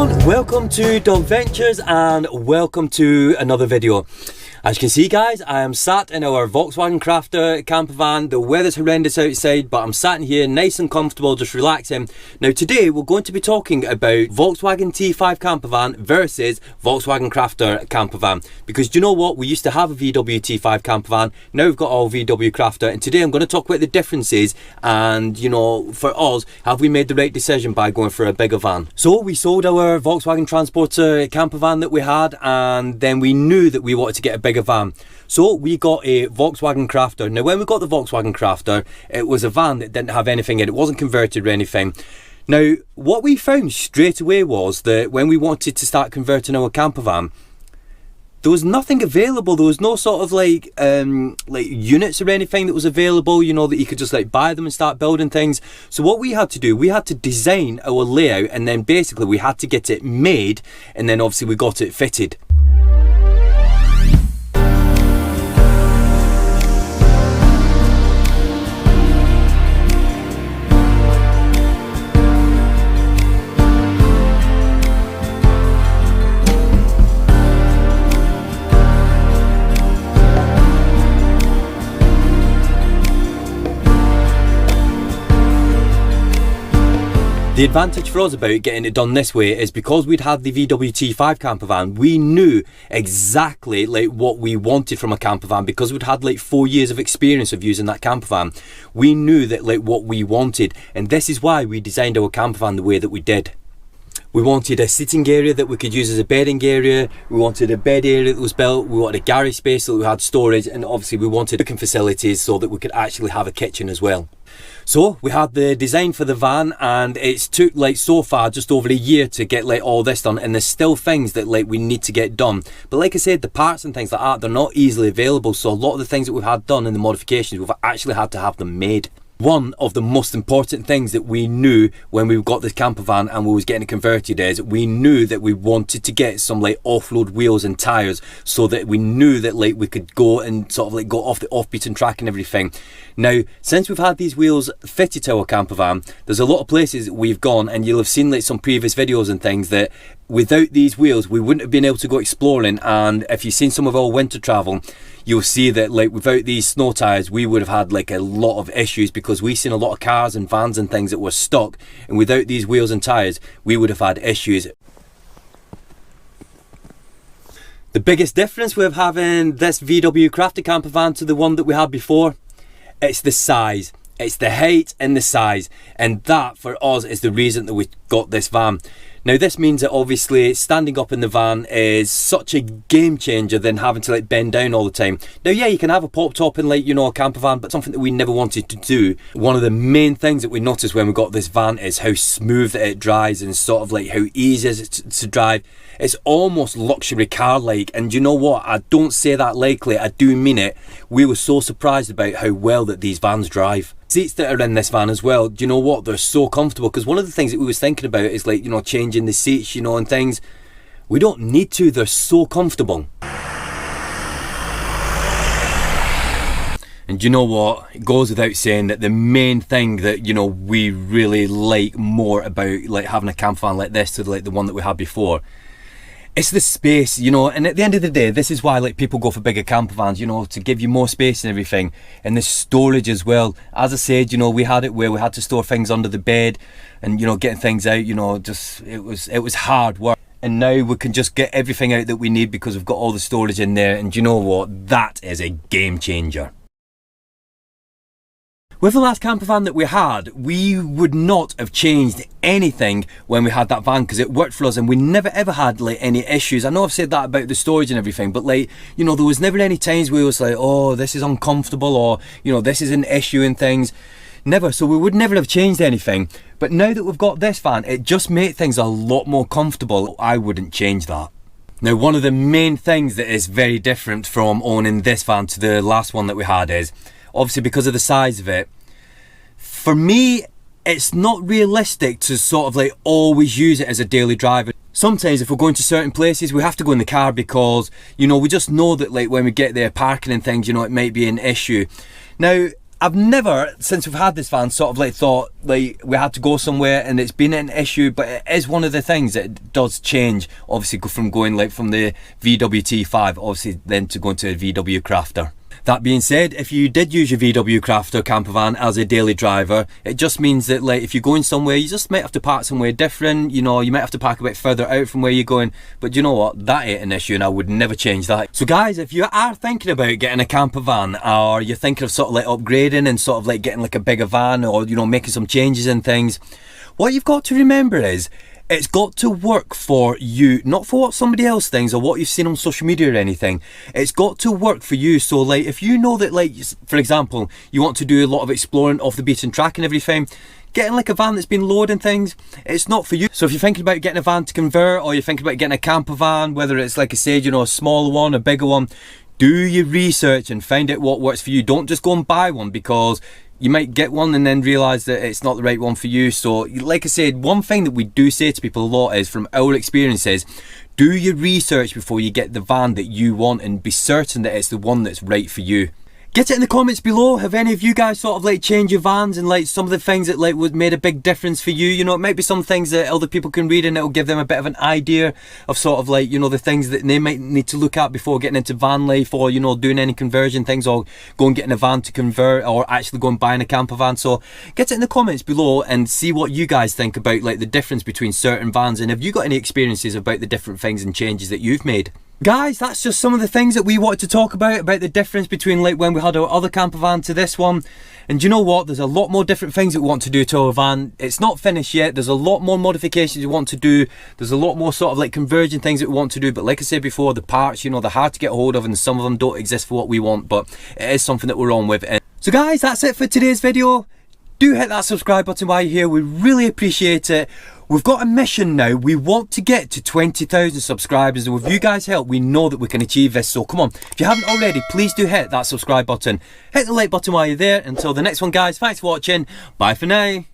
everyone, welcome to dubventures and welcome to another video. As you can see guys, I am sat in our Volkswagen Crafter camper van. The weather's horrendous outside, but I'm sat in here nice and comfortable, just relaxing. Now today we're going to be talking about Volkswagen T5 camper van versus Volkswagen Crafter camper van. Because do you know what? We used to have a VW T5 camper van, now we've got all VW Crafter, and today I'm going to talk about the differences and, you know, for us, have we made the right decision by going for a bigger van? So we sold our Volkswagen Transporter camper van that we had, and then we knew that we wanted to get a bigger van, so we got a Volkswagen Crafter. Now when we got the Volkswagen Crafter, it was a van that didn't have anything in it, wasn't converted or anything. Now what we found straight away was that when we wanted to start converting our camper van, there was nothing available. There was no sort of like units or anything that was available, you know, that you could just like buy them and start building things. So what we had to do, we had to design our layout, and then basically we had to get it made, and then obviously we got it fitted. The advantage for us about getting it done this way is because we'd had the VW T5 camper van, we knew exactly like what we wanted from a camper van, because we'd had like 4 years of experience of using that camper van. We knew that like what we wanted, and this is why we designed our camper van the way that we did. We wanted a sitting area that we could use as a bedding area, we wanted a bed area that was built, we wanted a garage space so that we had storage, and obviously we wanted cooking facilities so that we could actually have a kitchen as well. So we had the design for the van, and it's took like so far just over a year to get like all this done, and there's still things that like we need to get done. But like I said, the parts and things like that, they're not easily available, so a lot of the things that we've had done in the modifications, we've actually had to have them made. One of the most important things that we knew when we got this camper van and we was getting it converted is we knew that we wanted to get some like offload wheels and tires, so that we knew that like we could go and sort of like go off the off-beaten track and everything. Now since we've had these wheels fitted to our camper van, there's a lot of places that we've gone, and you'll have seen like some previous videos and things that without these wheels we wouldn't have been able to go exploring. And if you've seen some of our winter travel, you'll see that like without these snow tires we would have had like a lot of issues, because we've seen a lot of cars and vans and things that were stuck, and without these wheels and tires we would have had issues. The biggest difference with having this VW Crafter camper van to the one that we had before, it's the size. It's the height and the size, and that for us is the reason that we got this van. Now this means that obviously standing up in the van is such a game changer than having to like bend down all the time. Now yeah, you can have a pop top in like, you know, a camper van, but something that we never wanted to do. One of the main things that we noticed when we got this van is how smooth that it drives, and sort of like how easy it is to drive. It's almost luxury car like, and you know what, I don't say that lightly, I do mean it. We were so surprised about how well that these vans drive. Seats that are in this van as well, do you know what, they're so comfortable, because one of the things that we was thinking about is like, you know, changing the seats, you know, and things. We don't need to, they're so comfortable. And you know what, it goes without saying that the main thing that, you know, we really like more about like having a camper van like this to like the one that we had before, it's the space, you know. And at the end of the day, this is why like people go for bigger camper vans, you know, to give you more space and everything, and the storage as well. As I said, you know, we had it where we had to store things under the bed, and you know, getting things out, you know, just it was hard work. And now we can just get everything out that we need because we've got all the storage in there, and you know what, that is a game changer. With the last camper van that we had, we would not have changed anything when we had that van, because it worked for us and we never ever had like any issues. I know I've said that about the storage and everything, but like, you know, there was never any times where it was like, oh, this is uncomfortable, or you know, this is an issue and things. Never. So we would never have changed anything. But now that we've got this van, it just made things a lot more comfortable. I wouldn't change that. Now one of the main things that is very different from owning this van to the last one that we had is obviously because of the size of it. For me, it's not realistic to sort of like always use it as a daily driver. Sometimes if we're going to certain places, we have to go in the car because, you know, we just know that like when we get there, parking and things, you know, it might be an issue. Now, I've never, since we've had this van, sort of like thought like we had to go somewhere and it's been an issue, but it is one of the things that it does change, obviously, from going like from the VW T5 obviously then to going to a VW Crafter. That being said, if you did use your VW Crafter camper van as a daily driver, it just means that like if you're going somewhere, you just might have to park somewhere different, you know, you might have to park a bit further out from where you're going, but you know what, that ain't an issue and I would never change that. So guys, if you are thinking about getting a camper van, or you're thinking of sort of like upgrading and sort of like getting like a bigger van, or you know, making some changes and things, what you've got to remember is it's got to work for you, not for what somebody else thinks or what you've seen on social media or anything. It's got to work for you. So like if you know that, like for example, you want to do a lot of exploring off the beaten track and everything, getting like a van that's been lowered and things, it's not for you. So if you're thinking about getting a van to convert, or you're thinking about getting a camper van, whether it's like I said, you know, a smaller one, a bigger one, do your research and find out what works for you. Don't just go and buy one, because you might get one and then realise that it's not the right one for you. So like I said, one thing that we do say to people a lot is, from our experiences, do your research before you get the van that you want and be certain that it's the one that's right for you. Get it in the comments below. Have any of you guys sort of like changed your vans, and like some of the things that like would made a big difference for you? You know, it might be some things that other people can read and it'll give them a bit of an idea of sort of like, you know, the things that they might need to look at before getting into van life, or you know, doing any conversion things, or going getting a van to convert, or actually going buying a camper van. So get it in the comments below and see what you guys think about like the difference between certain vans, and have you got any experiences about the different things and changes that you've made? Guys, that's just some of the things that we wanted to talk about the difference between like when we had our other camper van to this one. And you know what, there's a lot more different things that we want to do to our van. It's not finished yet. There's a lot more modifications we want to do. There's a lot more sort of like conversion things that we want to do, but like I said before, the parts, you know, they're hard to get hold of, and some of them don't exist for what we want, but it is something that we're on with. So guys, that's it for today's video. Do hit that subscribe button while you're here. We really appreciate it. We've got a mission now. We want to get to 20,000 subscribers, and with you guys' help, we know that we can achieve this. So come on, if you haven't already, please do hit that subscribe button. Hit the like button while you're there. Until the next one, guys, thanks for watching. Bye for now.